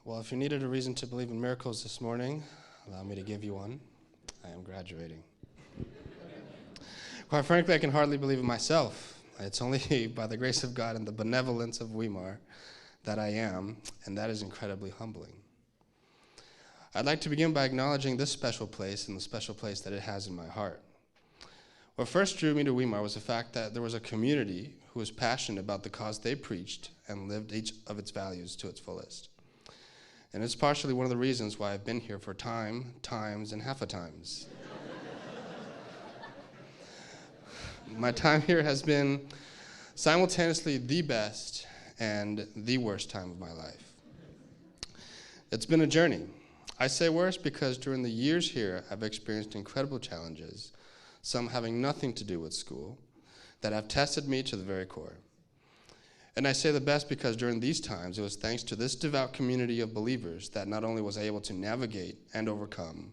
Well, if you needed a reason to believe in miracles this morning, allow me to give you one. I am graduating. Quite frankly, I can hardly believe it myself. It's only by the grace of God and the benevolence of Weimar that I am, and that is incredibly humbling. I'd like to begin by acknowledging this special place and the special place that it has in my heart. What first drew me to Weimar was the fact that there was a community who was passionate about the cause they preached and lived each of its values to its fullest. And it's partially one of the reasons why I've been here for times, and half a times. My time here has been simultaneously the best and the worst time of my life. It's been a journey. I say worst because during the years here, I've experienced incredible challenges, some having nothing to do with school, that have tested me to the very core. And I say the best because during these times, it was thanks to this devout community of believers that not only was I able to navigate and overcome,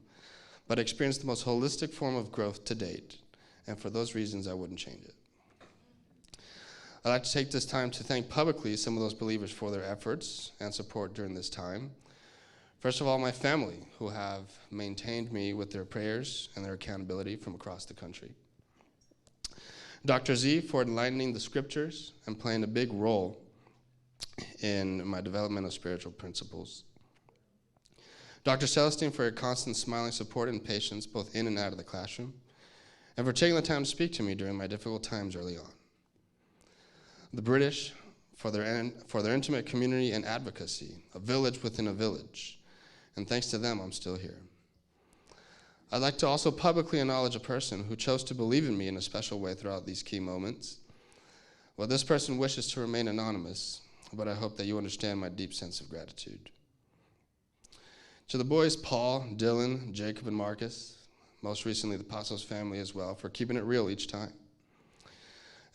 but experienced the most holistic form of growth to date. And for those reasons, I wouldn't change it. I'd like to take this time to thank publicly some of those believers for their efforts and support during this time. First of all, my family, who have maintained me with their prayers and their accountability from across the country. Dr. Z for enlightening the scriptures and playing a big role in my development of spiritual principles. Dr. Celestine for your constant smiling support and patience both in and out of the classroom, and for taking the time to speak to me during my difficult times early on. The British for their intimate community and advocacy, a village within a village, and thanks to them, I'm still here. I'd like to also publicly acknowledge a person who chose to believe in me in a special way throughout these key moments. Well, this person wishes to remain anonymous, but I hope that you understand my deep sense of gratitude. To the boys, Paul, Dylan, Jacob, and Marcus, most recently the Passos family as well, for keeping it real each time.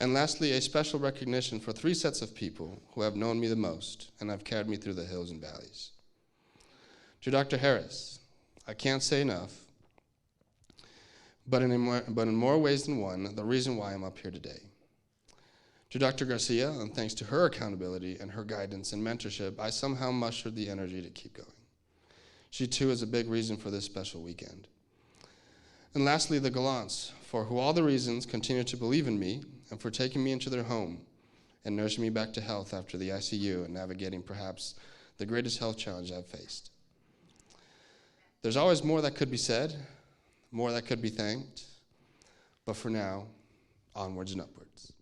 And lastly, a special recognition for 3 sets of people who have known me the most and have carried me through the hills and valleys. To Dr. Harris, I can't say enough, but in more ways than one, the reason why I'm up here today. To Dr. Garcia, and thanks to her accountability and her guidance and mentorship, I somehow mustered the energy to keep going. She too is a big reason for this special weekend. And lastly, the Gallants, for who all the reasons continue to believe in me and for taking me into their home and nursing me back to health after the ICU and navigating perhaps the greatest health challenge I've faced. There's always more that could be said, more that could be thanked, but for now, onwards and upwards.